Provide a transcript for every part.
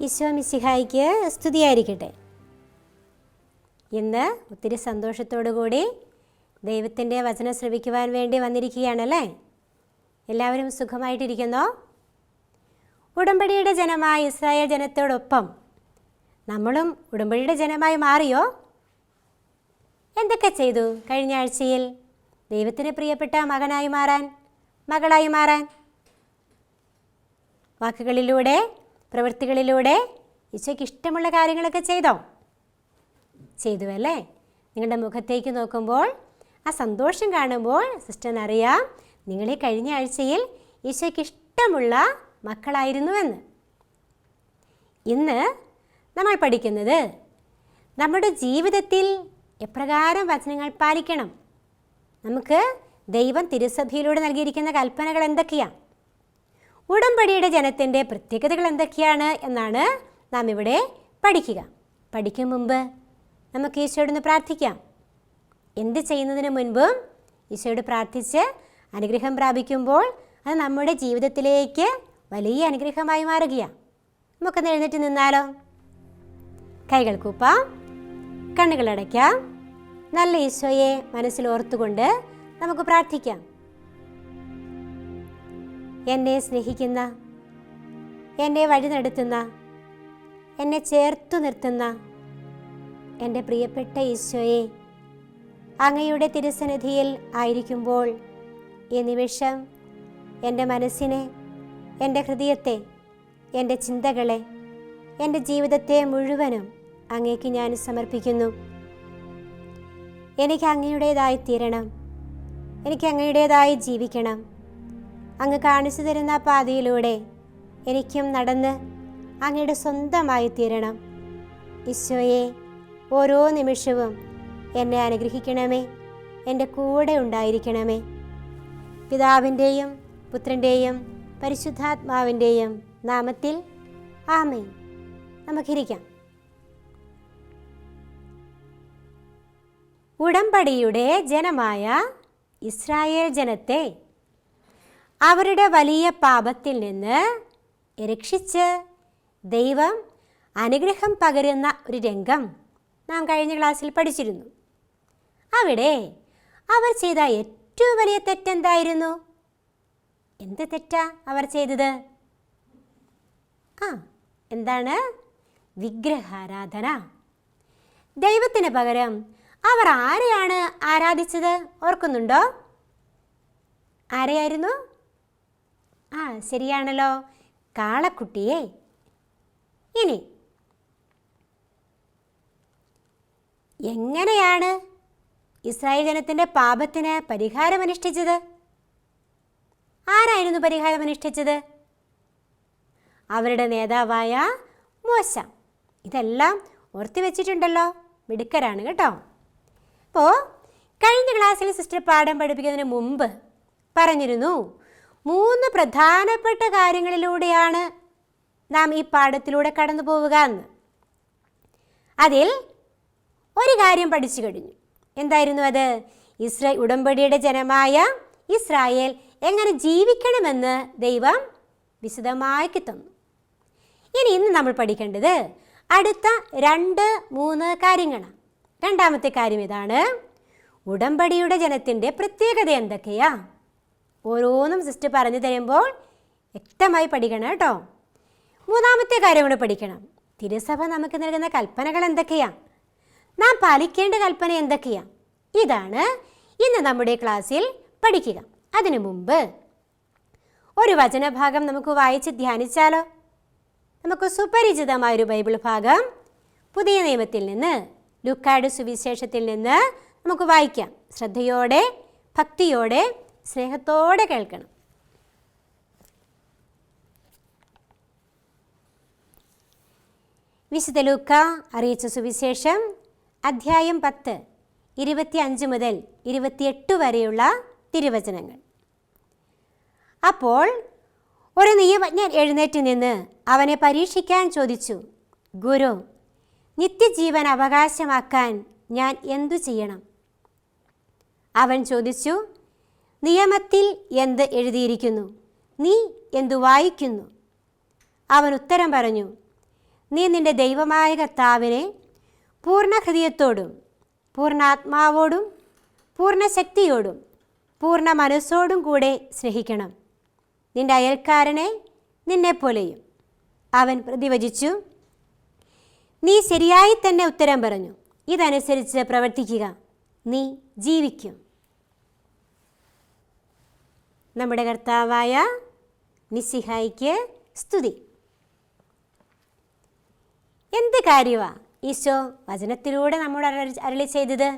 ഈശോ മിശിഹായ്ക്ക് സ്തുതിയായിരിക്കട്ടെ. ഇന്ന് ഒത്തിരി സന്തോഷത്തോടു കൂടി ദൈവത്തിൻ്റെ വചനം ശ്രവിക്കുവാൻ വേണ്ടി വന്നിരിക്കുകയാണല്ലേ. എല്ലാവരും സുഖമായിട്ടിരിക്കുന്നോ? ഉടമ്പടിയുടെ ജനമായ ഇസ്രായേൽ ജനത്തോടൊപ്പം നമ്മളും ഉടമ്പടിയുടെ ജനമായി മാറിയോ? എന്തൊക്കെ ചെയ്തു കഴിഞ്ഞ ആഴ്ചയിൽ ദൈവത്തിന് പ്രിയപ്പെട്ട മകനായി മാറാൻ, മകളായി മാറാൻ? വാക്കുകളിലൂടെ, പ്രവൃത്തികളിലൂടെ ഈശോയ്ക്ക് ഇഷ്ടമുള്ള കാര്യങ്ങളൊക്കെ ചെയ്തു അല്ലേ? നിങ്ങളുടെ മുഖത്തേക്ക് നോക്കുമ്പോൾ, ആ സന്തോഷം കാണുമ്പോൾ സിസ്റ്ററിനറിയാം നിങ്ങൾ ഈ കഴിഞ്ഞ ആഴ്ചയിൽ ഈശോയ്ക്ക് ഇഷ്ടമുള്ള മക്കളായിരുന്നുവെന്ന്. ഇന്ന് നമ്മൾ പഠിക്കുന്നത് നമ്മുടെ ജീവിതത്തിൽ എപ്രകാരം വചനങ്ങൾ പാലിക്കണം, നമുക്ക് ദൈവം തിരുസഭയിലൂടെ നൽകിയിരിക്കുന്ന കൽപ്പനകൾ എന്തൊക്കെയാണ്, ഉടമ്പടിയുടെ ജനത്തിൻ്റെ പ്രത്യേകതകൾ എന്തൊക്കെയാണ് എന്നാണ് നാം ഇവിടെ പഠിക്കുക. പഠിക്കും മുമ്പ് നമുക്ക് ഈശോയോടൊന്ന് പ്രാർത്ഥിക്കാം. എന്ത് ചെയ്യുന്നതിന് മുൻപും ഈശോയോട് പ്രാർത്ഥിച്ച് അനുഗ്രഹം പ്രാപിക്കുമ്പോൾ അത് നമ്മുടെ ജീവിതത്തിലേക്ക് വലിയ അനുഗ്രഹമായി മാറുകയാണ്. നമുക്കൊന്ന് എഴുന്നേറ്റ് നിന്നാലോ? കൈകൾ കൂപ്പാം, കണ്ണുകളടയ്ക്കാം. നല്ല ഈശോയെ മനസ്സിൽ ഓർത്തുകൊണ്ട് നമുക്ക് പ്രാർത്ഥിക്കാം. എന്നെ സ്നേഹിക്കുന്ന, എന്നെ വഴി നടത്തുന്ന, എന്നെ ചേർത്തു നിർത്തുന്ന എൻ്റെ പ്രിയപ്പെട്ട ഈശോയെ, അങ്ങയുടെ തിരുസന്നിധിയിൽ ആയിരിക്കുമ്പോൾ ഈ നിമിഷം എൻ്റെ മനസ്സിനെ, എൻ്റെ ഹൃദയത്തെ, എൻ്റെ ചിന്തകളെ, എൻ്റെ ജീവിതത്തെ മുഴുവനും അങ്ങേക്ക് ഞാൻ സമർപ്പിക്കുന്നു. എനിക്ക് അങ്ങയുടേതായി തീരണം, എനിക്ക് അങ്ങയുടേതായി ജീവിക്കണം. അങ്ങ് കാണിച്ചു തരുന്ന പാതയിലൂടെ എനിക്കും നടന്ന് അങ്ങയുടെ സ്വന്തമായി തീരണം. ഈശോയെ, ഓരോ നിമിഷവും എന്നെ അനുഗ്രഹിക്കണമേ, എൻ്റെ കൂടെ ഉണ്ടായിരിക്കണമേ. പിതാവിൻ്റെയും പുത്രൻ്റെയും പരിശുദ്ധാത്മാവിൻ്റെയും നാമത്തിൽ ആമേൻ. നമുക്കിരിക്കാം. ഉടമ്പടിയുടെ ജനമായ ഇസ്രായേൽ ജനത്തെ അവരുടെ വലിയ പാപത്തിൽ നിന്ന് രക്ഷിച്ച് ദൈവം അനുഗ്രഹം പകരുന്ന ഒരു രംഗം നാം കഴിഞ്ഞ ക്ലാസ്സിൽ പഠിച്ചിരുന്നു. അവിടെ അവർ ചെയ്ത ഏറ്റവും വലിയ തെറ്റെന്തായിരുന്നു? എന്ത് തെറ്റാ അവർ ചെയ്തത്? എന്താണ്? വിഗ്രഹാരാധന. ദൈവത്തിന് പകരം അവർ ആരെയാണ് ആരാധിച്ചത്? ഓർക്കുന്നുണ്ടോ? ആരെയായിരുന്നു? ശരിയാണല്ലോ, കാളക്കുട്ടിയെ. ഇനി എങ്ങനെയാണ് ഇസ്രായേൽ ജനത്തിൻ്റെ പാപത്തിന് പരിഹാരമനുഷ്ഠിച്ചത്? ആരായിരുന്നു പരിഹാരമനുഷ്ഠിച്ചത്? അവരുടെ നേതാവായ മോശ. ഇതെല്ലാം ഓർത്തു വെച്ചിട്ടുണ്ടല്ലോ, മിടുക്കരാണ് കേട്ടോ. അപ്പോൾ കഴിഞ്ഞ ക്ലാസ്സിൽ സിസ്റ്റർ പാഠം പഠിപ്പിക്കുന്നതിന് മുമ്പ് പറഞ്ഞിരുന്നു, 3 പ്രധാനപ്പെട്ട കാര്യങ്ങളിലൂടെയാണ് നാം ഈ പാഠത്തിലൂടെ കടന്നു പോവുക എന്ന്. അതിൽ ഒരു കാര്യം പഠിച്ചു കഴിഞ്ഞു. എന്തായിരുന്നു അത്? ഉടമ്പടിയുടെ ജനമായ ഇസ്രായേൽ എങ്ങനെ ജീവിക്കണമെന്ന് ദൈവം വിശദമാക്കി തന്നു. ഇന്ന് നമ്മൾ പഠിക്കേണ്ടത് അടുത്ത 2-3 കാര്യങ്ങളാണ്. രണ്ടാമത്തെ കാര്യം ഇതാണ്, ഉടമ്പടിയുടെ ജനത്തിൻ്റെ പ്രത്യേകത എന്തൊക്കെയാ? ഓരോന്നും സിസ്റ്റർ പറഞ്ഞു തരുമ്പോൾ വ്യക്തമായി പഠിക്കണം കേട്ടോ. 3ാമത്തെ കാര്യം കൂടെ പഠിക്കണം, തിരുസഭ നമുക്ക് നൽകുന്ന കൽപ്പനകൾ എന്തൊക്കെയാ, നാം പാലിക്കേണ്ട കൽപ്പന എന്തൊക്കെയാ? ഇതാണ് ഇന്ന് നമ്മുടെ ക്ലാസ്സിൽ പഠിക്കുക. അതിനു മുമ്പ് ഒരു വചനഭാഗം നമുക്ക് വായിച്ച് ധ്യാനിച്ചാലോ? നമുക്ക് സുപരിചിതമായൊരു ബൈബിൾ ഭാഗം പുതിയ നിയമത്തിൽ നിന്ന്, ലൂക്കായുടെ സുവിശേഷത്തിൽ നിന്ന് നമുക്ക് വായിക്കാം. ശ്രദ്ധയോടെ, ഭക്തിയോടെ, സ്നേഹത്തോടെ കേൾക്കണം. വിശുദ്ധ ലൂക്ക അറിയിച്ച സുവിശേഷം അധ്യായം 10, 25 മുതൽ 28 വരെയുള്ള തിരുവചനങ്ങൾ. അപ്പോൾ ഒരു നിയമജ്ഞൻ എഴുന്നേറ്റ് നിന്ന് അവനെ പരീക്ഷിക്കാൻ ചോദിച്ചു, ഗുരു, നിത്യജീവൻ അവകാശമാക്കാൻ ഞാൻ എന്തു ചെയ്യണം? അവൻ ചോദിച്ചു, നിയമത്തിൽ എന്ത് എഴുതിയിരിക്കുന്നു? നീ എന്തു വായിക്കുന്നു? അവൻ ഉത്തരം പറഞ്ഞു, നീ നിൻ്റെ ദൈവമായ കർത്താവിനെ പൂർണ്ണ ഹൃദയത്തോടും പൂർണ്ണാത്മാവോടും പൂർണ്ണ ശക്തിയോടും പൂർണ്ണ മനസ്സോടും കൂടെ സ്നേഹിക്കണം. നിൻ്റെ അയൽക്കാരനെ നിന്നെപ്പോലെയും. അവൻ പ്രതിവചിച്ചു, നീ ശരിയായി തന്നെ ഉത്തരം പറഞ്ഞു. ഇതനുസരിച്ച് പ്രവർത്തിക്കുക, നീ ജീവിക്കും. നമ്മുടെ കർത്താവായ മിശിഹായിക്ക് സ്തുതി. എന്ത് കാര്യമാണ് ഈശോ വചനത്തിലൂടെ നമ്മോട് അരുളി ചെയ്തത്?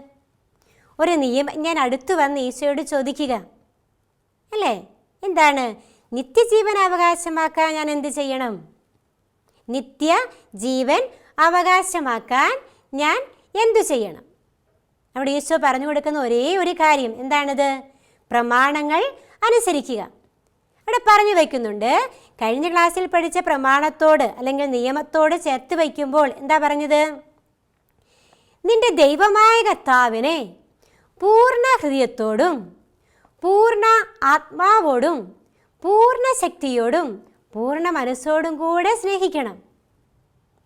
ഒരു നിയമജ്ഞൻ അടുത്തു വന്ന് ഈശോയോട് ചോദിക്കുക അല്ലേ, എന്താണ്? നിത്യജീവൻ അവകാശമാക്കാൻ ഞാൻ എന്ത് ചെയ്യണം? നിത്യജീവൻ അവകാശമാക്കാൻ ഞാൻ എന്തു ചെയ്യണം? അവിടെ ഈശോ പറഞ്ഞു കൊടുക്കുന്ന ഒരേ ഒരു കാര്യം എന്താണിത്? പ്രമാണങ്ങൾ അനുസരിക്കുക. അവിടെ പറഞ്ഞു വയ്ക്കുന്നുണ്ട്, കഴിഞ്ഞ ക്ലാസ്സിൽ പഠിച്ച പ്രമാണത്തോട് അല്ലെങ്കിൽ നിയമത്തോട് ചേർത്ത് വയ്ക്കുമ്പോൾ എന്താ പറഞ്ഞത്? നിന്റെ ദൈവമായ കർത്താവിനെ പൂർണ്ണ ഹൃദയത്തോടും പൂർണ്ണ ആത്മാവോടും പൂർണ്ണ ശക്തിയോടും പൂർണ്ണ മനസ്സോടും കൂടെ സ്നേഹിക്കണം.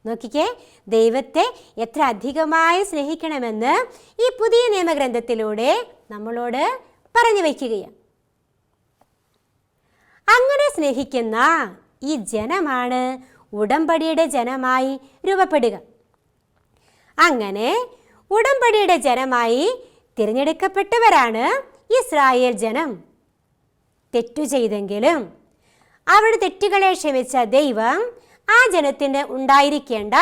നോക്കിക്കേ, ദൈവത്തെ എത്ര അധികമായി സ്നേഹിക്കണമെന്ന് ഈ പുതിയ നിയമഗ്രന്ഥത്തിലൂടെ നമ്മളോട് പറഞ്ഞു വയ്ക്കുകയാണ്. അങ്ങനെ സ്നേഹിക്കുന്ന ഈ ജനമാണ് ഉടമ്പടിയുടെ ജനമായി രൂപപ്പെടുക. അങ്ങനെ ഉടമ്പടിയുടെ ജനമായി തിരഞ്ഞെടുക്കപ്പെട്ടവരാണ് ഇസ്രായേൽ ജനം. തെറ്റു ചെയ്തെങ്കിലും അവരുടെ തെറ്റുകളെ ക്ഷമിച്ച ദൈവം ആ ജനത്തിന് ഉണ്ടായിരിക്കേണ്ട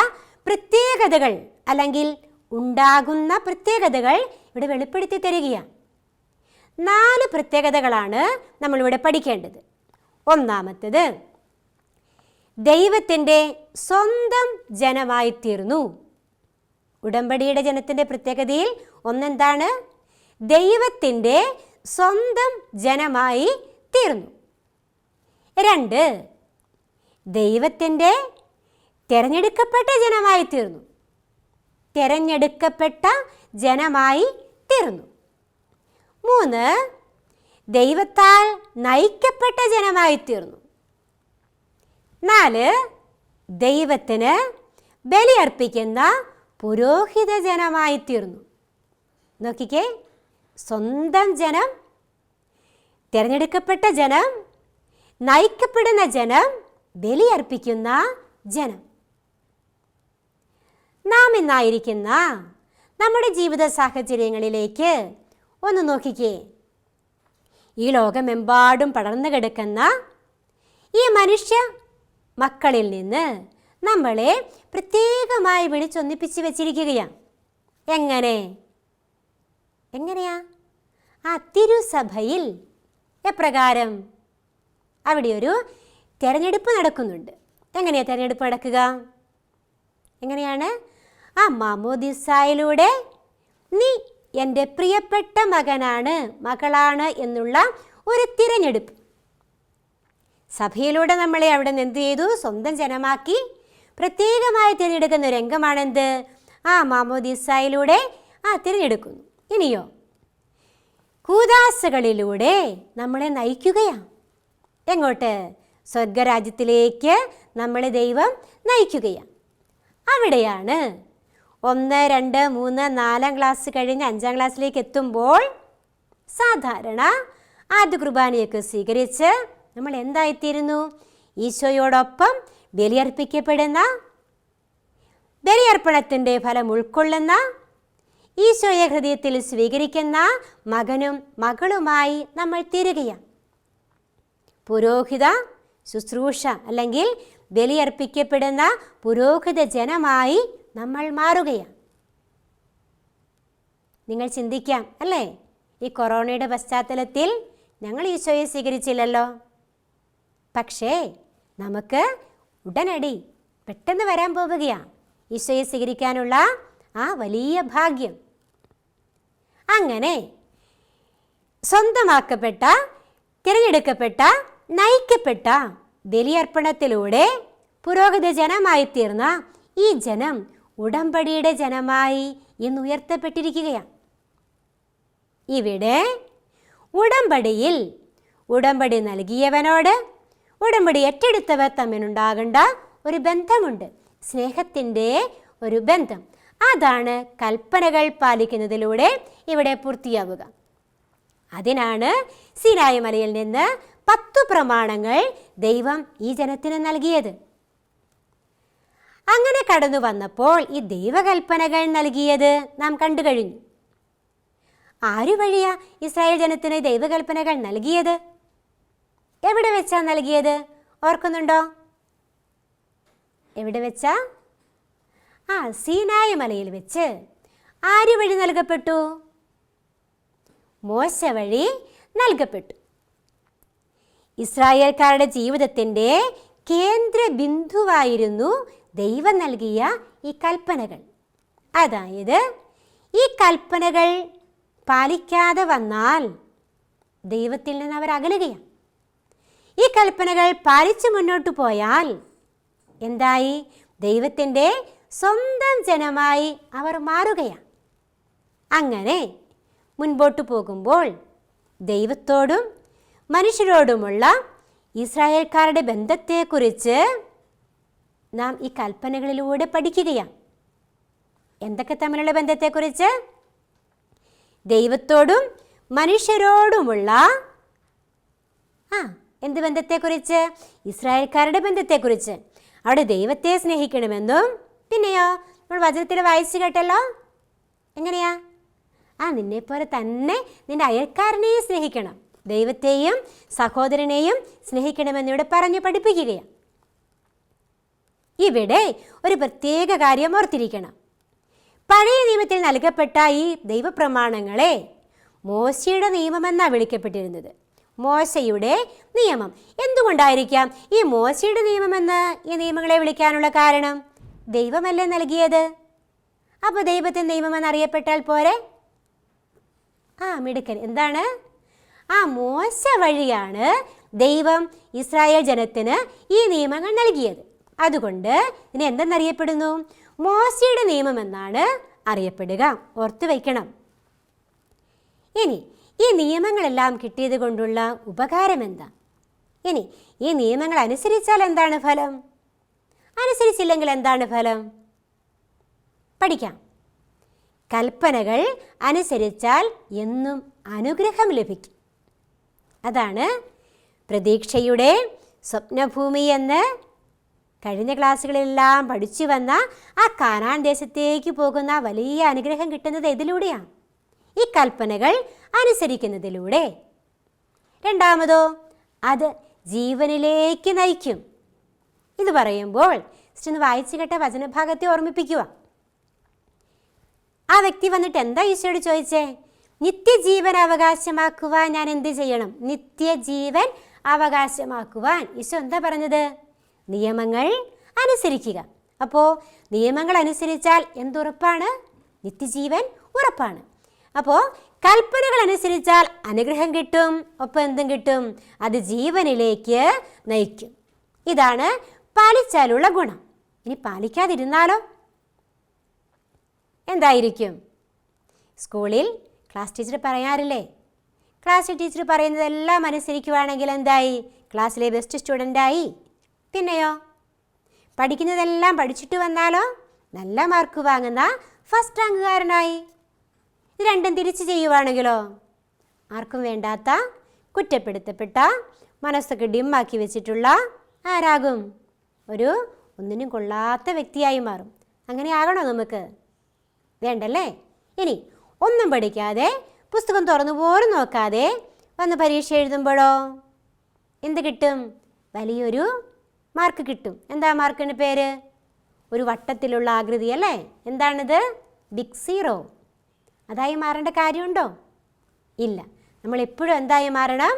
പ്രത്യേകതകൾ അല്ലെങ്കിൽ ഉണ്ടാകുന്ന പ്രത്യേകതകൾ ഇവിടെ വെളിപ്പെടുത്തി തരികയാണ്. 4 പ്രത്യേകതകളാണ് നമ്മളിവിടെ പഠിക്കേണ്ടത്. ഒന്നാമത്തേത്, ദൈവത്തിൻ്റെ സ്വന്തം ജനമായി തീർന്നു. ഉടമ്പടിയുടെ ജനത്തിൻ്റെ പ്രത്യേകതയിൽ ഒന്നെന്താണ്? ദൈവത്തിൻ്റെ സ്വന്തം ജനമായി തീർന്നു. 2, ദൈവത്തിൻ്റെ തിരഞ്ഞെടുക്കപ്പെട്ട ജനമായി തീർന്നു. തിരഞ്ഞെടുക്കപ്പെട്ട ജനമായി തീർന്നു. 3, ദൈവത്താൽ നയിക്കപ്പെട്ട ജനമായി തീർന്നു. 4, ദൈവത്തിന് ബലിയർപ്പിക്കുന്ന പുരോഹിത ജനമായി തീർന്നു. നോക്കിക്കേ, സ്വന്തം ജനം, തിരഞ്ഞെടുക്കപ്പെട്ട ജനം, നയിക്കപ്പെടുന്ന ജനം, ബലിയർപ്പിക്കുന്ന ജനം. നാം ഇന്നായിരിക്കുന്ന നമ്മുടെ ജീവിത സാഹചര്യങ്ങളിലേക്ക് ഒന്ന് നോക്കിക്കേ. ഈ ലോകമെമ്പാടും പടർന്നു കിടക്കുന്ന ഈ മനുഷ്യ മക്കളിൽ നിന്ന് നമ്മളെ പ്രത്യേകമായി വിളിച്ചൊന്നിപ്പിച്ച് വെച്ചിരിക്കുകയാണ്. എങ്ങനെയാ? ആ തിരുസഭയിൽ എപ്രകാരം? അവിടെ ഒരു തിരഞ്ഞെടുപ്പ് നടക്കുന്നുണ്ട്. എങ്ങനെയാണ് തിരഞ്ഞെടുപ്പ് നടക്കുക? എങ്ങനെയാണ്? ആ മാമോദിസായിലൂടെ നീ എൻ്റെ പ്രിയപ്പെട്ട മകനാണ്, മകളാണ് എന്നുള്ള ഒരു തിരഞ്ഞെടുപ്പ്. സഭയിലൂടെ നമ്മളെ അവിടെ നിന്ന് എന്ത് ചെയ്തു? സ്വന്തം ജനമാക്കി പ്രത്യേകമായി തിരഞ്ഞെടുക്കുന്ന രംഗമാണെന്ത്? ആ മാമോദിസായിലൂടെ തിരഞ്ഞെടുക്കുന്നു. ഇനിയോ, കൂദാശകളിലൂടെ നമ്മളെ നയിക്കുകയാണ്. എങ്ങോട്ട്? സ്വർഗരാജ്യത്തിലേക്ക് നമ്മളെ ദൈവം നയിക്കുകയാണ്. അവിടെയാണ് 1, 2, 3, 4 ക്ലാസ് കഴിഞ്ഞ് 5ാം ക്ലാസ്സിലേക്ക് എത്തുമ്പോൾ സാധാരണ ആദ്യ കുർബാനയൊക്കെ സ്വീകരിച്ച് നമ്മൾ എന്തായിത്തീരുന്നു? ഈശോയോടൊപ്പം ബലിയർപ്പിക്കപ്പെടുന്ന, ബലിയർപ്പണത്തിൻ്റെ ഫലം ഉൾക്കൊള്ളുന്ന, ഈശോയെ ഹൃദയത്തിൽ സ്വീകരിക്കുന്ന മകനും മകളുമായി നമ്മൾ തീരുകയാണ്. പുരോഹിത ശുശ്രൂഷ അല്ലെങ്കിൽ ബലിയർപ്പിക്കപ്പെടുന്ന പുരോഹിത ജനമായി നമ്മൾ മാറുകയാണ്. നിങ്ങൾ ചിന്തിക്കാം അല്ലേ, ഈ കൊറോണയുടെ പശ്ചാത്തലത്തിൽ ഞങ്ങൾ ഈശോയെ സ്വീകരിച്ചില്ലല്ലോ. പക്ഷേ നമുക്ക് ഉടനടി പെട്ടെന്ന് വരാൻ പോവുകയാണ് ഈശോയെ സ്വീകരിക്കാനുള്ള ആ വലിയ ഭാഗ്യം. അങ്ങനെ സ്വന്തമാക്കപ്പെട്ട, തിരഞ്ഞെടുക്കപ്പെട്ട, നയിക്കപ്പെട്ട ബലിയർപ്പണത്തിലൂടെ പുരോഹിത ജനമായി തീർന്ന ഈ ജനം ഉടമ്പടിയുടെ ജനമായി ഇന്ന് ഉയർത്തപ്പെട്ടിരിക്കുകയാണ്. ഇവിടെ ഉടമ്പടിയിൽ ഉടമ്പടി നൽകിയവനോട് ഉടമ്പടി ഏറ്റെടുത്തവർ തമ്മിലുണ്ടാകേണ്ട ഒരു ബന്ധമുണ്ട്. സ്നേഹത്തിൻ്റെ ഒരു ബന്ധം. അതാണ് കൽപ്പനകൾ പാലിക്കുന്നതിലൂടെ ഇവിടെ പൂർത്തിയാവുക. അതിനാണ് സീനായി മലയിൽ നിന്ന് 10 പ്രമാണങ്ങൾ ദൈവം ഈ ജനത്തിന് നൽകിയത്. അങ്ങനെ കടന്നു വന്നപ്പോൾ ഈ ദൈവകൽപ്പനകൾ നൽകിയത് നാം കണ്ടു കഴിഞ്ഞു. ആരു വഴിയാ ഇസ്രായേൽ ജനത്തിന് ദൈവകൽപ്പനകൾ നൽകിയത്? എവിടെ വെച്ചാ നൽകിയത്? ഓർക്കുന്നുണ്ടോ? എവിടെ വെച്ചാ? സീനായി മലയിൽ വെച്ച്. ആരു വഴി നൽകപ്പെട്ടു? മോശ വഴി നൽകപ്പെട്ടു. ഇസ്രായേൽക്കാരുടെ ജീവിതത്തിൻ്റെ കേന്ദ്ര ബിന്ദുവായിരുന്നു ദൈവം നൽകിയ ഈ കൽപ്പനകൾ. അതായത് ഈ കൽപ്പനകൾ പാലിക്കാതെ വന്നാൽ ദൈവത്തിൽ നിന്ന് അവർ അകലുകയാണ്. ഈ കൽപ്പനകൾ പാലിച്ചു മുന്നോട്ട് പോയാൽ എന്തായി? ദൈവത്തിൻ്റെ സ്വന്തം ജനമായി അവർ മാറുകയാണ്. അങ്ങനെ മുൻപോട്ട് പോകുമ്പോൾ ദൈവത്തോടും മനുഷ്യരോടുമുള്ള ഇസ്രായേൽക്കാരുടെ ബന്ധത്തെക്കുറിച്ച് നാം ഈ കൽപ്പനകളിലൂടെ പഠിക്കുകയാണ്. എന്തൊക്കെ തമ്മിലുള്ള ബന്ധത്തെക്കുറിച്ച്? ദൈവത്തോടും മനുഷ്യരോടുമുള്ള എന്ത് ബന്ധത്തെക്കുറിച്ച്? ഇസ്രായേൽക്കാരുടെ ബന്ധത്തെക്കുറിച്ച്. അവിടെ ദൈവത്തെ സ്നേഹിക്കണമെന്നും, പിന്നെയോ നമ്മൾ വചനത്തിൽ വായിച്ചു കേട്ടല്ലോ, എങ്ങനെയാ? നിന്നെപ്പോലെ തന്നെ നിന്റെ അയൽക്കാരനെയും സ്നേഹിക്കണം, ദൈവത്തെയും സഹോദരനെയും സ്നേഹിക്കണമെന്നിവിടെ പറഞ്ഞു പഠിപ്പിക്കുകയാണ്. ഇവിടെ ഒരു പ്രത്യേക കാര്യം ഓർത്തിരിക്കണം. പഴയ നിയമത്തിൽ നൽകപ്പെട്ട ഈ ദൈവപ്രമാണങ്ങളെ മോശയുടെ നിയമമെന്നാണ് വിളിക്കപ്പെട്ടിരുന്നത്. മോശയുടെ നിയമം. എന്തുകൊണ്ടായിരിക്കാം ഈ മോശയുടെ നിയമമെന്ന് ഈ നിയമങ്ങളെ വിളിക്കാനുള്ള കാരണം? ദൈവമല്ലേ നൽകിയത്. അപ്പോൾ ദൈവത്തിൻ്റെ നിയമമെന്നറിയപ്പെട്ടാൽ പോരെ? മിടുക്കൻ. എന്താണ്? മോശ വഴിയാണ് ദൈവം ഇസ്രായേൽ ജനത്തിന് ഈ നിയമങ്ങൾ നൽകിയത്. അതുകൊണ്ട് ഇതിനെ എന്തെന്നറിയപ്പെടുന്നു? മോശയുടെ നിയമം എന്നാണ് അറിയപ്പെടുക. ഓർത്തു വയ്ക്കണം. ഇനി ഈ നിയമങ്ങളെല്ലാം കിട്ടിയത് കൊണ്ടുള്ള ഉപകാരം എന്താ? ഇനി ഈ നിയമങ്ങൾ അനുസരിച്ചാൽ എന്താണ് ഫലം? അനുസരിച്ചില്ലെങ്കിൽ എന്താണ് ഫലം? പഠിക്കാം. കൽപ്പനകൾ അനുസരിച്ചാൽ എന്നും അനുഗ്രഹം ലഭിക്കും. അതാണ് പ്രതീക്ഷയുടെ സ്വപ്നഭൂമി എന്ന് കഴിഞ്ഞ ക്ലാസ്സുകളിലെല്ലാം പഠിച്ചു വന്ന ആ കാനാൻ ദേശത്തേക്ക് പോകുന്ന വലിയ അനുഗ്രഹം കിട്ടുന്നത് ഇതിലൂടെയാണ്, ഈ കൽപ്പനകൾ അനുസരിക്കുന്നതിലൂടെ. രണ്ടാമതോ, അത് ജീവനിലേക്ക് നയിക്കും. ഇത് പറയുമ്പോൾ ഒന്ന് വായിച്ചു കേട്ട വചനഭാഗത്തെ ഓർമ്മിപ്പിക്കുക. ആ വ്യക്തി വന്നിട്ട് എന്താ ഈശോയോട് ചോദിച്ചേ? നിത്യജീവൻ അവകാശമാക്കുവാൻ ഞാൻ എന്ത് ചെയ്യണം? നിത്യജീവൻ അവകാശമാക്കുവാൻ ഈശോ എന്താ പറഞ്ഞത്? നിയമങ്ങൾ അനുസരിക്കുക. അപ്പോൾ നിയമങ്ങൾ അനുസരിച്ചാൽ എന്തുറപ്പാണ്? നിത്യജീവൻ ഉറപ്പാണ്. അപ്പോൾ കൽപ്പനകൾ അനുസരിച്ചാൽ അനുഗ്രഹം കിട്ടും, ഒപ്പം എന്തും കിട്ടും? അത് ജീവനിലേക്ക് നയിക്കും. ഇതാണ് പാലിച്ചാലുള്ള ഗുണം. ഇനി പാലിക്കാതിരുന്നാലോ എന്തായിരിക്കും? സ്കൂളിൽ ക്ലാസ് ടീച്ചർ പറയാറില്ലേ, ക്ലാസ് ടീച്ചർ പറയുന്നതെല്ലാം അനുസരിക്കുവാണെങ്കിൽ എന്തായി? ക്ലാസ്സിലെ ബെസ്റ്റ് സ്റ്റുഡൻ്റായി. പിന്നെയോ പഠിക്കുന്നതെല്ലാം പഠിച്ചിട്ട് വന്നാലോ നല്ല മാർക്ക് വാങ്ങുന്ന ഫസ്റ്റ് റാങ്കുകാരനായി. ഇത് രണ്ടും തിരിച്ച് ചെയ്യുവാണെങ്കിലോ ആർക്കും വേണ്ടാത്ത, കുറ്റപ്പെടുത്തപ്പെട്ട, മനസ്സൊക്കെ ഡിമ്മാക്കി വെച്ചിട്ടുള്ള ആരാകും? ഒരു ഒന്നിനും കൊള്ളാത്ത വ്യക്തിയായി മാറും. അങ്ങനെ ആകണോ നമുക്ക്? വേണ്ടല്ലേ? ഇനി ഒന്നും പഠിക്കാതെ, പുസ്തകം തുറന്നു പോലും നോക്കാതെ വന്ന് പരീക്ഷ എഴുതുമ്പോഴോ എന്ത് കിട്ടും? വലിയൊരു മാർക്ക് കിട്ടും. എന്താ മാർക്കിന് പേര്? ഒരു വട്ടത്തിലുള്ള ആകൃതി അല്ലേ? എന്താണിത്? Big zero. അതായി മാറേണ്ട കാര്യമുണ്ടോ? ഇല്ല. നമ്മൾ എപ്പോഴും എന്തായി മാറണം?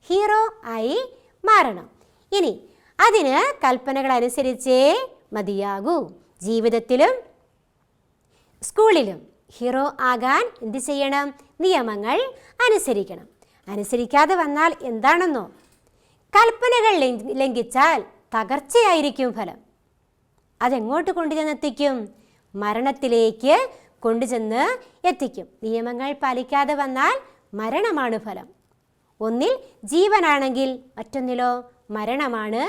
ഹീറോ ആയി മാറണം. ഇനി അതിന് കൽപ്പനകൾ അനുസരിച്ചേ മതിയാകൂ. ജീവിതത്തിലും സ്കൂളിലും ഹീറോ ആകാൻ എന്ത് ചെയ്യണം? നിയമങ്ങൾ അനുസരിക്കണം. അനുസരിക്കാതെ വന്നാൽ എന്താണെന്നോ? കൽപ്പനകൾ ലംഘിച്ചാൽ തകർച്ചയായിരിക്കും ഫലം. അതെങ്ങോട്ട് കൊണ്ടുചെന്നെത്തിക്കും? മരണത്തിലേക്ക് കൊണ്ടുചെന്ന് എത്തിക്കും. നിയമങ്ങൾ പാലിക്കാതെ വന്നാൽ മരണമാണ് ഫലം. ഒന്നിൽ ജീവനാണെങ്കിൽ മറ്റൊന്നിലോ മരണമാണ്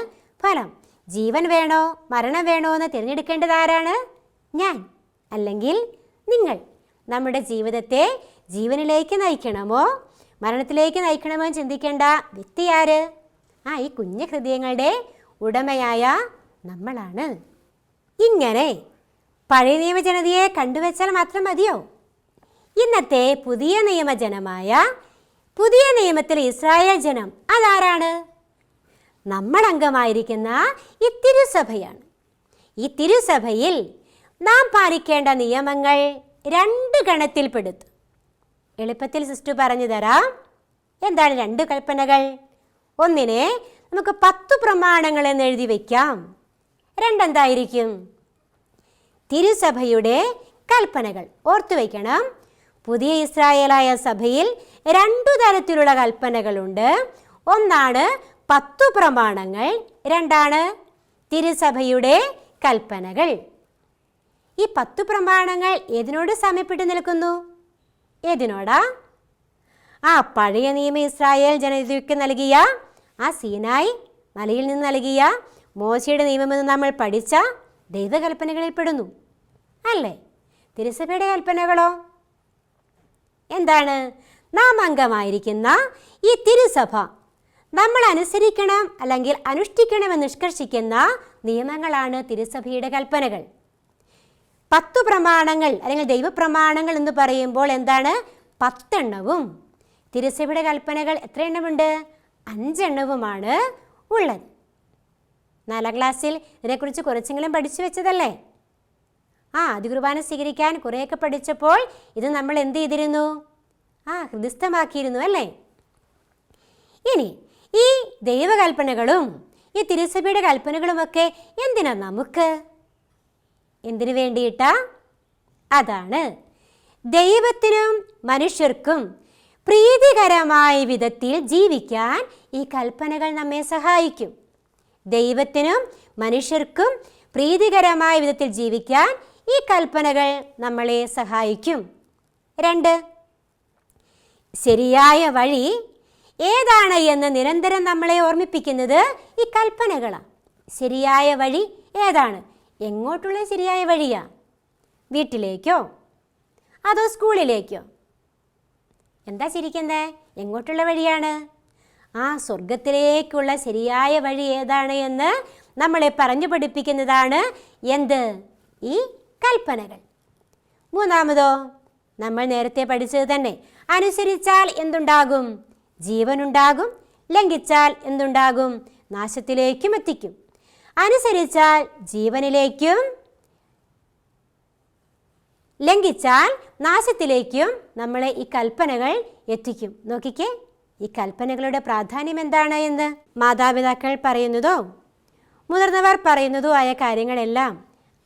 ഫലം. ജീവൻ വേണോ മരണം വേണോ എന്ന് തിരഞ്ഞെടുക്കേണ്ടത് ആരാണ്? ഞാൻ അല്ലെങ്കിൽ നിങ്ങൾ. നമ്മുടെ ജീവിതത്തെ ജീവനിലേക്ക് നയിക്കണമോ മരണത്തിലേക്ക് നയിക്കണമോ എന്ന് ചിന്തിക്കേണ്ട വ്യക്തി ആര്? ഈ കുഞ്ഞു ഹൃദയങ്ങളുടെ ഉടമയായ നമ്മളാണ്. ഇങ്ങനെ പഴയ നിയമജനതയെ കണ്ടുവച്ചാൽ മാത്രം മതിയോ? ഇന്നത്തെ പുതിയ നിയമജനമായ പുതിയ നിയമത്തിലെ ഇസ്രായേൽ ജനം അതാരാണ്? നമ്മൾ അംഗമായിരിക്കുന്ന ഈ തിരുസഭയാണ്. ഈ തിരുസഭയിൽ നാം പാലിക്കേണ്ട നിയമങ്ങൾ 2 ഗണത്തിൽപ്പെടുത്തും. എളുപ്പത്തിൽ സിസ്റ്റർ പറഞ്ഞു തരാം. എന്താണ് 2 കൽപ്പനകൾ? ഒന്നിനെ നമുക്ക് 10 പ്രമാണങ്ങൾ എന്ന് എഴുതി വയ്ക്കാം. 2 എന്തായിരിക്കും? തിരുസഭയുടെ കൽപ്പനകൾ. ഓർത്തു വയ്ക്കണം, പുതിയ ഇസ്രായേലായ സഭയിൽ 2 തരത്തിലുള്ള കൽപ്പനകളുണ്ട്. ഒന്നാണ് 10 പ്രമാണങ്ങൾ, 2 തിരുസഭയുടെ കൽപ്പനകൾ. ഈ 10 പ്രമാണങ്ങൾ ഏതിനോട് സാമ്യപ്പെട്ട് നിൽക്കുന്നു? ഏതിനോടാ? പഴയ നിയമ ഇസ്രായേൽ ജനതയ്ക്ക് നൽകിയ സീനായി മലയിൽ നിന്ന് നൽകിയ മോശയുടെ നിയമമെന്ന് നമ്മൾ പഠിച്ച ദൈവകൽപ്പനകളിൽ പെടുന്നു അല്ലേ? തിരുസഭയുടെ കൽപ്പനകളോ എന്താണ്? നാം അംഗമായിരിക്കുന്ന ഈ തിരുസഭ നമ്മൾ അനുസരിക്കണം അല്ലെങ്കിൽ അനുഷ്ഠിക്കണമെന്ന് നിഷ്കർഷിക്കുന്ന നിയമങ്ങളാണ് തിരുസഭയുടെ കൽപ്പനകൾ. 10 പ്രമാണങ്ങൾ അല്ലെങ്കിൽ ദൈവപ്രമാണങ്ങൾ എന്ന് പറയുമ്പോൾ എന്താണ്? 10 എണ്ണവും. തിരുസഭയുടെ കൽപ്പനകൾ എത്ര എണ്ണമുണ്ട്? 5 എണ്ണവുമാണ് ഉള്ളത്. 4ാം ക്ലാസ്സിൽ ഇതിനെക്കുറിച്ച് കുറച്ചെങ്കിലും പഠിച്ചു വെച്ചതല്ലേ? ആദ്യ കുർബാന സ്വീകരിക്കാൻ കുറേയൊക്കെ പഠിച്ചപ്പോൾ ഇത് നമ്മൾ എന്ത് ചെയ്തിരുന്നു? ഹൃദിസ്ഥമാക്കിയിരുന്നു അല്ലേ? ഇനി ഈ ദൈവകൽപ്പനകളും ഈ തിരുസഭയുടെ കൽപ്പനകളുമൊക്കെ എന്തിനാ നമുക്ക്? എന്തിനു വേണ്ടിയിട്ടാ? അതാണ് ദൈവത്തിനും മനുഷ്യർക്കും പ്രീതികരമായ വിധത്തിൽ ജീവിക്കാൻ ഈ കൽപ്പനകൾ നമ്മെ സഹായിക്കും. ദൈവത്തിനും മനുഷ്യർക്കും പ്രീതികരമായ വിധത്തിൽ ജീവിക്കാൻ ഈ കൽപ്പനകൾ നമ്മളെ സഹായിക്കും. 2, ശരിയായ വഴി ഏതാണ് എന്ന് നിരന്തരം നമ്മളെ ഓർമ്മിപ്പിക്കുന്നത് ഈ കൽപ്പനകളാണ്. ശരിയായ വഴി ഏതാണ്? എങ്ങോട്ടുള്ള ശരിയായ വഴിയാ? വീട്ടിലേക്കോ അതോ സ്കൂളിലേക്കോ? എന്താ ചിരിക്കുന്നേ? എങ്ങോട്ടുള്ള വഴിയാണ്? സ്വർഗത്തിലേക്കുള്ള ശരിയായ വഴി ഏതാണ് എന്ന് നമ്മളെ പറഞ്ഞു പഠിപ്പിക്കുന്നതാണ് എന്ത്? ഈ കൽപ്പനകൾ. 3, നമ്മൾ നേരത്തെ പഠിച്ചത് തന്നെ. അനുസരിച്ചാൽ എന്തുണ്ടാകും? ജീവനുണ്ടാകും. ലംഘിച്ചാൽ എന്തുണ്ടാകും? നാശത്തിലേക്കും എത്തിക്കും. അനുസരിച്ചാൽ ജീവനിലേക്കും, ലംഘിച്ചാൽ നാശത്തിലേക്കും നമ്മളെ ഈ കൽപ്പനകൾ എത്തിക്കും. നോക്കിക്കേ, ഈ കൽപ്പനകളുടെ പ്രാധാന്യം എന്താണ് എന്ന് മാതാപിതാക്കൾ പറയുന്നതോ മുതിർന്നവർ പറയുന്നതോ ആയ കാര്യങ്ങളെല്ലാം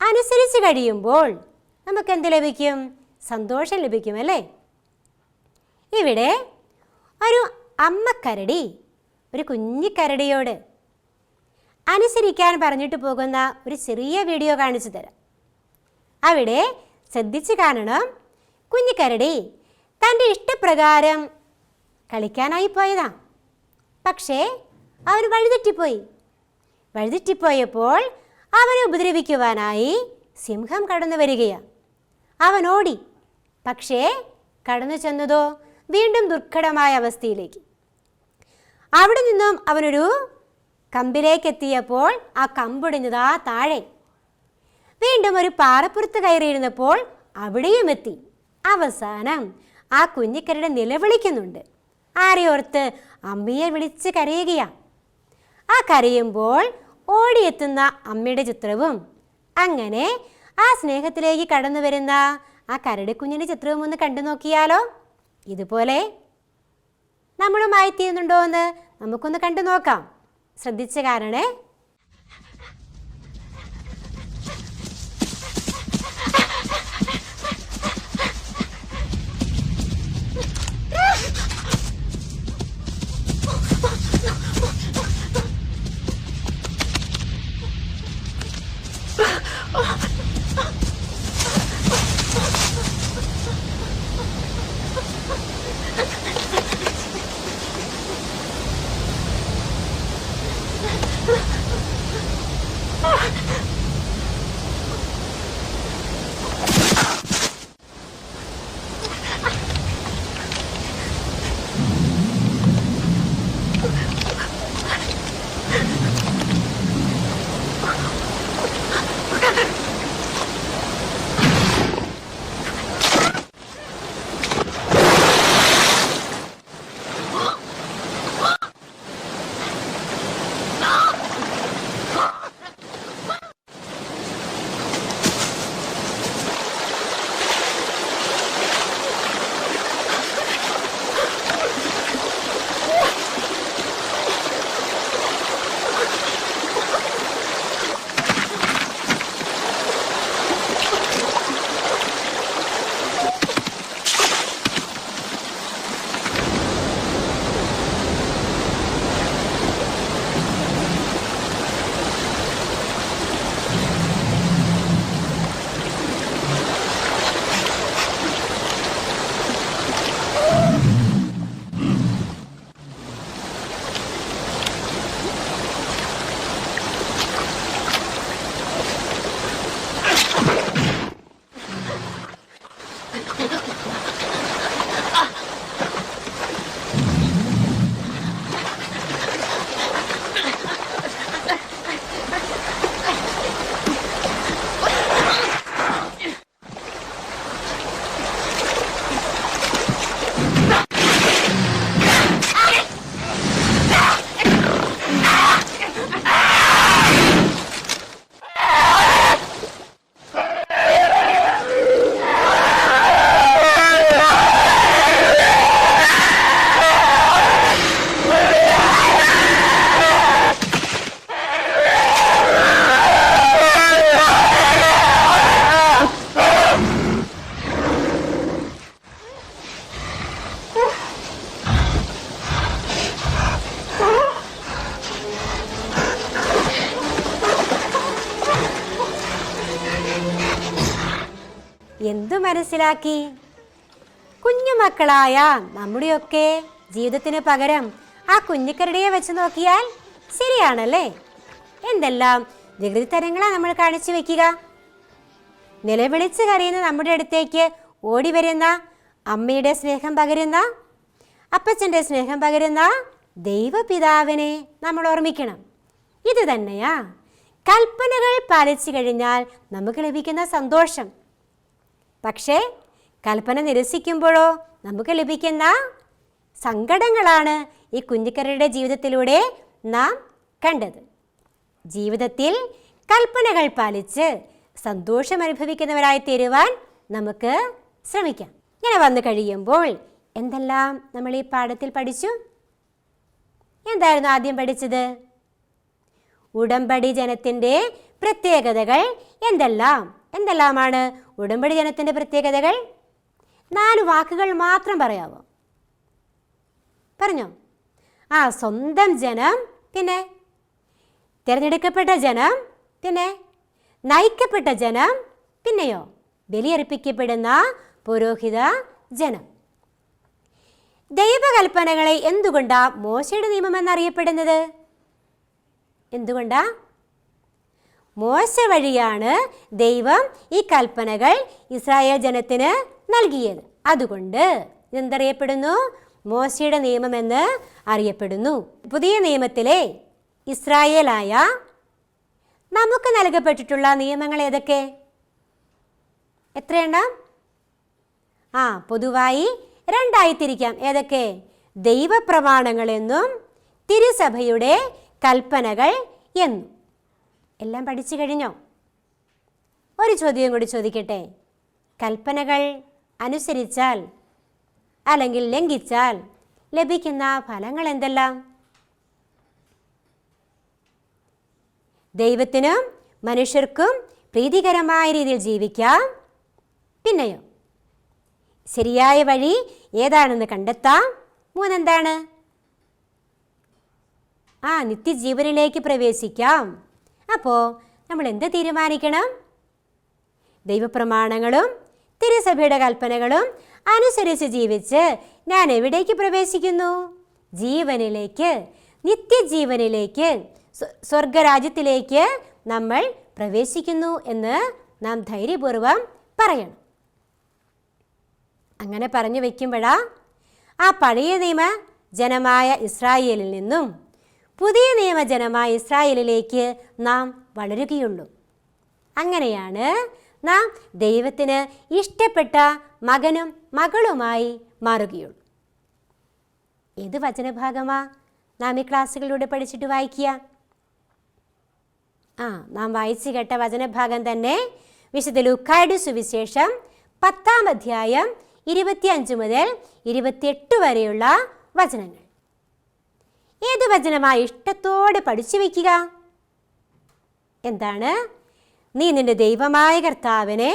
അനുസരിച്ച് കഴിയുമ്പോൾ നമുക്ക് എന്ത് ലഭിക്കും? സന്തോഷം ലഭിക്കും അല്ലേ? ഇവിടെ ഒരു അമ്മക്കരടി ഒരു കുഞ്ഞിക്കരടിയോട് അനുസരിക്കാൻ പറഞ്ഞിട്ട് പോകുന്ന ഒരു ചെറിയ വീഡിയോ കാണിച്ചു തരാം. അവിടെ ശ്രദ്ധിച്ച് കാണണം. കുഞ്ഞിക്കരടി തൻ്റെ ഇഷ്ടപ്രകാരം കളിക്കാനായി പോയതാ. പക്ഷേ അവൻ വഴിതെറ്റിപ്പോയപ്പോൾ അവനെ ഉപദ്രവിക്കുവാനായി സിംഹം കടന്നു വരികയാണ്. അവൻ ഓടി. പക്ഷേ കടന്നു ചെന്നതോ വീണ്ടും ദുർഘടമായ അവസ്ഥയിലേക്ക്. അവിടെ നിന്നും അവനൊരു കമ്പിലേക്ക് എത്തിയപ്പോൾ ആ കമ്പൊടിഞ്ഞതാ താഴെ. വീണ്ടും ഒരു പാറപ്പുറത്ത് കയറിയിരുന്നപ്പോൾ അവിടെയും എത്തി. അവസാനം ആ കുഞ്ഞിക്കരടി നിലവിളിക്കുന്നുണ്ട്. ആരെയോർത്ത്? അമ്മയെ വിളിച്ച് കരയുകയാണ്. ആ കരയുമ്പോൾ ഓടിയെത്തുന്ന അമ്മയുടെ ചിത്രവും അങ്ങനെ ആ സ്നേഹത്തിലേക്ക് കടന്നു വരുന്ന ആ കരടിക്കുഞ്ഞിൻ്റെ ചിത്രവും ഒന്ന് കണ്ടു നോക്കിയാലോ? ഇതുപോലെ നമ്മളുമായി തീരുന്നുണ്ടോ എന്ന് നമുക്കൊന്ന് കണ്ടു നോക്കാം. ശ്രദ്ധിച്ച് കാണണേ. എന്തു മനസ്സിലാക്കി? കുഞ്ഞുമക്കളായ നമ്മുടെയൊക്കെ ജീവിതത്തിന് പകരം ആ കുഞ്ഞിക്കരടിയെ വെച്ച് നോക്കിയാൽ ശരിയാണല്ലേ? എന്തെല്ലാം വികൃതിത്തരങ്ങളാണ് നമ്മൾ കാണിച്ചു വെക്കുക. നിലവിളിച്ച് കരയുന്ന നമ്മുടെ അടുത്തേക്ക് ഓടി വരുന്ന, അമ്മയുടെ സ്നേഹം പകരുന്ന, അപ്പച്ചൻ്റെ സ്നേഹം പകരുന്ന ദൈവപിതാവിനെ നമ്മൾ ഓർമ്മിക്കണം. ഇത് തന്നെയാ കൽപ്പനകൾ പാലിച്ചു കഴിഞ്ഞാൽ നമുക്ക് ലഭിക്കുന്ന സന്തോഷം. പക്ഷേ കൽപ്പന നിരസിക്കുമ്പോഴോ നമുക്ക് ലഭിക്കുന്ന സങ്കടങ്ങളാണ് ഈ കുഞ്ഞിക്കരയുടെ ജീവിതത്തിലൂടെ നാം കണ്ടത്. ജീവിതത്തിൽ കൽപ്പനകൾ പാലിച്ച് സന്തോഷം അനുഭവിക്കുന്നവരായി തീരുവാൻ നമുക്ക് ശ്രമിക്കാം. ഇങ്ങനെ വന്നു കഴിയുമ്പോൾ എന്തെല്ലാം നമ്മൾ ഈ പാഠത്തിൽ പഠിച്ചു? എന്തായിരുന്നു ആദ്യം പഠിച്ചത്? ഉടമ്പടി ജനത്തിൻ്റെ പ്രത്യേകതകൾ എന്തെല്ലാമാണ് ഉടമ്പടി ജനത്തിൻ്റെ പ്രത്യേകതകൾ? 4 വാക്കുകൾ മാത്രം പറയാമോ? പറഞ്ഞോ. സ്വന്തം ജനം, പിന്നെ തിരഞ്ഞെടുക്കപ്പെട്ട ജനം, പിന്നെ നയിക്കപ്പെട്ട ജനം, പിന്നെയോ ബലിയർപ്പിക്കപ്പെടുന്ന പുരോഹിത ജനം. ദൈവകൽപ്പനകളെ എന്തുകൊണ്ടാ മോശയുടെ നിയമം എന്നറിയപ്പെടുന്നത്? എന്തുകൊണ്ടാ? മോശ വഴിയാണ് ദൈവം ഈ കൽപ്പനകൾ ഇസ്രായേൽ ജനത്തിന് നൽകിയത്. അതുകൊണ്ട് എന്തറിയപ്പെടുന്നു? മോശയുടെ നിയമം എന്ന് അറിയപ്പെടുന്നു. പുതിയ നിയമത്തിലെ ഇസ്രായേലായ നമുക്ക് നൽകപ്പെട്ടിട്ടുള്ള നിയമങ്ങൾ ഏതൊക്കെ? എത്രയെണ്ണം? പൊതുവായി 2ആയി തിരിക്കാം. ഏതൊക്കെ? ദൈവപ്രമാണങ്ങളെന്നും തിരുസഭയുടെ കൽപ്പനകൾ എന്നും. എല്ലാം പഠിച്ചു കഴിഞ്ഞോ? ഒരു ചോദ്യം കൂടി ചോദിക്കട്ടെ. കൽപ്പനകൾ അനുസരിച്ചാൽ അല്ലെങ്കിൽ ലംഘിച്ചാൽ ലഭിക്കുന്ന ഫലങ്ങൾ എന്തെല്ലാം? ദൈവത്തിനും മനുഷ്യർക്കും പ്രീതികരമായ രീതിയിൽ ജീവിക്കാം. പിന്നെയോ ശരിയായ വഴി ഏതാണെന്ന് കണ്ടെത്താം. 3 എന്താണ്? നിത്യജീവനിലേക്ക് പ്രവേശിക്കാം. അപ്പോൾ നമ്മൾ എന്ത് തീരുമാനിക്കണം? ദൈവപ്രമാണങ്ങളും തിരുസഭയുടെ കൽപ്പനകളും അനുസരിച്ച് ജീവിച്ച് ഞാൻ എവിടേക്ക് പ്രവേശിക്കുന്നു? ജീവനിലേക്ക്, നിത്യജീവനിലേക്ക്, സ്വർഗരാജ്യത്തിലേക്ക് നമ്മൾ പ്രവേശിക്കുന്നു എന്ന് നാം ധൈര്യപൂർവ്വം പറയണം. അങ്ങനെ പറഞ്ഞു വയ്ക്കുമ്പോഴാ ആ പഴയ നിയമ ജനമായ ഇസ്രായേലിൽ നിന്നും പുതിയ നിയമജനമായ ഇസ്രായേലിലേക്ക് നാം വളരുകയുള്ളൂ. അങ്ങനെയാണ് നാം ദൈവത്തിന് ഇഷ്ടപ്പെട്ട മകനും മകളുമായി മാറുകയുള്ളൂ. ഏത് വചനഭാഗമാ നാം ഈ ക്ലാസ്സുകളിലൂടെ പഠിച്ചിട്ട് വായിക്കുക? നാം വായിച്ചു കേട്ട വചനഭാഗം തന്നെ വിശുദ്ധ ലൂക്കായുടെ സുവിശേഷം 10-ാം അധ്യായം 25 മുതൽ 28 വരെയുള്ള വചനങ്ങൾ. ഏത് വചനമായി ഇഷ്ടത്തോടെ പഠിച്ചു വയ്ക്കുക? എന്താണ്? നീ നിന്റെ ദൈവമായ കർത്താവിനെ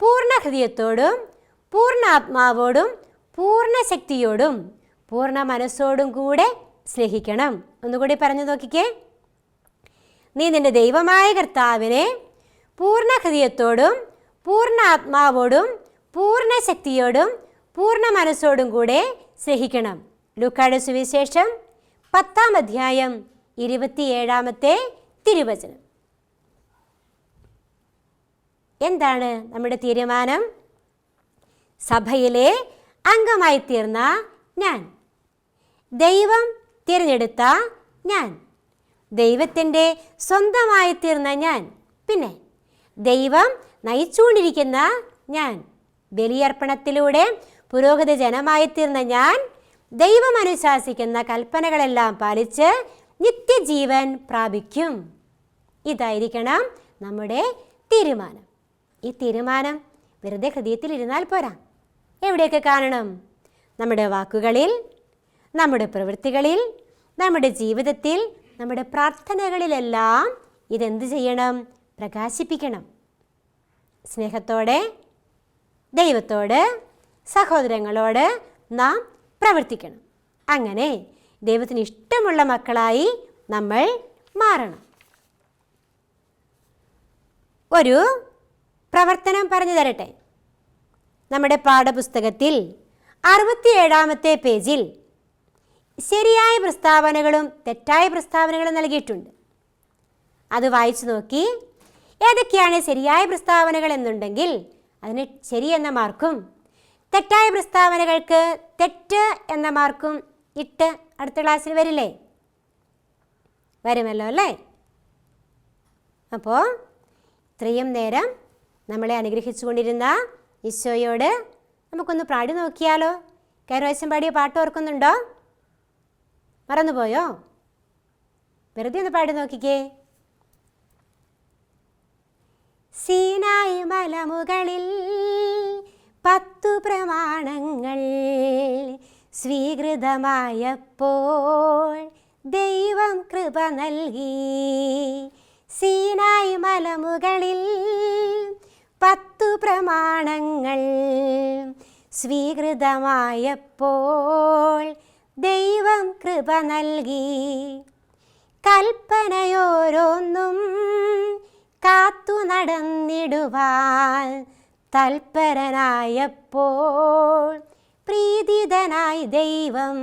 പൂർണ്ണ ഹൃദയത്തോടും പൂർണ്ണ ആത്മാവോടും പൂർണ്ണ ശക്തിയോടും പൂർണ്ണ മനസ്സോടും കൂടെ സ്നേഹിക്കണം. ഒന്നുകൂടി പറഞ്ഞു നോക്കിക്കേ. നീ നിന്റെ ദൈവമായ കർത്താവിനെ പൂർണ്ണ ഹൃദയത്തോടും പൂർണ്ണ ആത്മാവോടും പൂർണ്ണ ശക്തിയോടും പൂർണ്ണ മനസ്സോടും കൂടെ സ്നേഹിക്കണം. ലൂക്കായുടെ സുവിശേഷം 10-ാം അധ്യായം 27-ാമത്തെ തിരുവചനം. എന്താണ് നമ്മുടെ തീരുമാനം? സഭയിലെ അംഗമായി തീർന്ന ഞാൻ, ദൈവം തിരഞ്ഞെടുത്ത ഞാൻ, ദൈവത്തിൻ്റെ സ്വന്തമായി തീർന്ന ഞാൻ, പിന്നെ ദൈവം നയിച്ചുകൊണ്ടിരിക്കുന്ന ഞാൻ, ബലിയർപ്പണത്തിലൂടെ പുരോഹിത ജനമായി തീർന്ന ഞാൻ ദൈവം അനുശാസിക്കുന്ന കൽപ്പനകളെല്ലാം പാലിച്ച് നിത്യജീവൻ പ്രാപിക്കും. ഇതായിരിക്കണം നമ്മുടെ തീരുമാനം. ഈ തീരുമാനം വെറുതെ ഹൃദയത്തിലിരുന്നാൽ പോരാ. എവിടെയൊക്കെ കാണണം? നമ്മുടെ വാക്കുകളിൽ, നമ്മുടെ പ്രവൃത്തികളിൽ, നമ്മുടെ ജീവിതത്തിൽ, നമ്മുടെ പ്രാർത്ഥനകളിലെല്ലാം ഇതെന്ത് ചെയ്യണം? പ്രകാശിപ്പിക്കണം. സ്നേഹത്തോടെ ദൈവത്തോട്, സഹോദരങ്ങളോട് നാം പ്രവർത്തിക്കണം. അങ്ങനെ ദൈവത്തിന് ഇഷ്ടമുള്ള മക്കളായി നമ്മൾ മാറണം. ഒരു പ്രവർത്തനം പറഞ്ഞു തരട്ടെ. നമ്മുടെ പാഠപുസ്തകത്തിൽ 67-ാമത്തെ പേജിൽ ശരിയായ പ്രസ്താവനകളും തെറ്റായ പ്രസ്താവനകളും നൽകിയിട്ടുണ്ട്. അത് വായിച്ചു നോക്കി ഏതൊക്കെയാണ് ശരിയായ പ്രസ്താവനകൾ എന്നുണ്ടെങ്കിൽ അതിന് ശരി എന്ന മാർക്കും തെറ്റായ പ്രസ്താവനകൾക്ക് തെറ്റ് എന്ന മാർക്കും ഇട്ട് അടുത്ത ക്ലാസ്സിൽ വരില്ലേ? വരുമല്ലോ അല്ലേ? അപ്പോൾ ഇത്രയും നേരം നമ്മളെ അനുഗ്രഹിച്ചു കൊണ്ടിരുന്ന ഈശോയോട് നമുക്കൊന്ന് പാടി നോക്കിയാലോ? കൈറോശം പാടിയ പാട്ട് ഓർക്കുന്നുണ്ടോ? മറന്നുപോയോ? വെറുതെ ഒന്ന് പാടി നോക്കിക്കേ. സീനായി മലമുകളിൽ 10 പ്രമാണങ്ങൾ സ്വീകൃതമായപ്പോൾ ദൈവം കൃപ നൽകി. സീനായി മലമുകളിൽ 10 പ്രമാണങ്ങൾ സ്വീകൃതമായപ്പോൾ ദൈവം കൃപ നൽകി. കൽപ്പനയോരോന്നും കാത്തു നടന്നിടുവാൻ തൽപരനായപ്പോൾ പ്രീതിതനായി ദൈവം.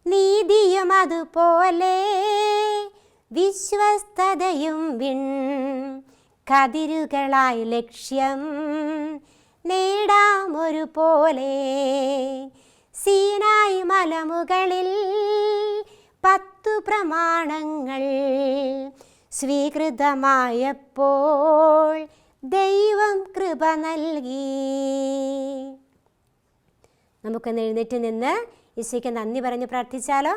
നീതിയും അതുപോലെ വിശ്വസ്തതയും കതിരുകളായി ലക്ഷ്യം നേടാമൊരു പോലെ. സീനായി മലമുകളിൽ 10 പ്രമാണങ്ങൾ സ്വീകൃതമായപ്പോൾ ദൈവം കൃപ നൽകി. നമുക്കൊന്ന് എഴുന്നേറ്റ് നിന്ന് ഈശോയ്ക്ക് നന്ദി പറഞ്ഞ് പ്രാർത്ഥിച്ചാലോ?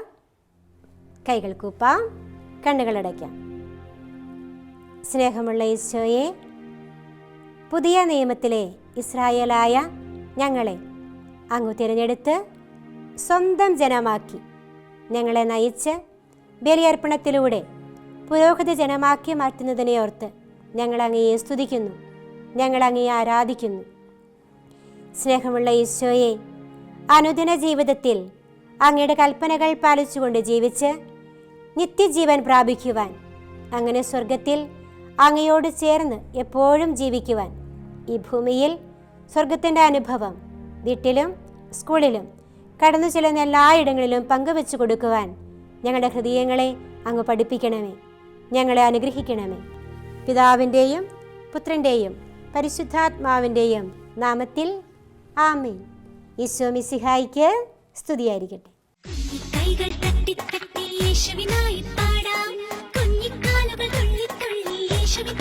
കൈകൾ കൂപ്പാം, കണ്ണുകളടയ്ക്കാം. സ്നേഹമുള്ള ഈശോയെ, പുതിയ നിയമത്തിലെ ഇസ്രായേലായ ഞങ്ങളെ അങ്ങ് തിരഞ്ഞെടുത്ത് സ്വന്തം ജനമാക്കി ഞങ്ങളെ നയിച്ച് ബലിയർപ്പണത്തിലൂടെ പുരോഹിത ജനമാക്കി മാറ്റുന്നതിനെ ഓർത്ത് ഞങ്ങളങ്ങയെ സ്തുതിക്കുന്നു, ഞങ്ങളങ്ങയെ ആരാധിക്കുന്നു. സ്നേഹമുള്ള ഈശോയെ, അനുദിന ജീവിതത്തിൽ അങ്ങയുടെ കൽപ്പനകൾ പാലിച്ചുകൊണ്ട് ജീവിച്ച് നിത്യജീവൻ പ്രാപിക്കുവാൻ, അങ്ങനെ സ്വർഗത്തിൽ അങ്ങയോട് ചേർന്ന് എപ്പോഴും ജീവിക്കുവാൻ, ഈ ഭൂമിയിൽ സ്വർഗത്തിൻ്റെ അനുഭവം വീട്ടിലും സ്കൂളിലും കടന്നു ചെല്ലുന്ന എല്ലായിടങ്ങളിലും പങ്കുവെച്ചു കൊടുക്കുവാൻ ഞങ്ങളുടെ ഹൃദയങ്ങളെ അങ്ങ് പഠിപ്പിക്കണമേ. ഞങ്ങളെ അനുഗ്രഹിക്കണമേ. പിതാവിൻ്റെയും പുത്രൻ്റെയും പരിശുദ്ധാത്മാവിൻ്റെയും നാമത്തിൽ ആമേൻ. ഈശോ മിശിഹായിക്ക് സ്തുതിയായിരിക്കട്ടെ. കൈകൾ തട്ടി തട്ടി യേശുവിനായി പാടാം, കുഞ്ഞിക്കാലുകൾ തുള്ളി തുള്ളി യേശുവിൻ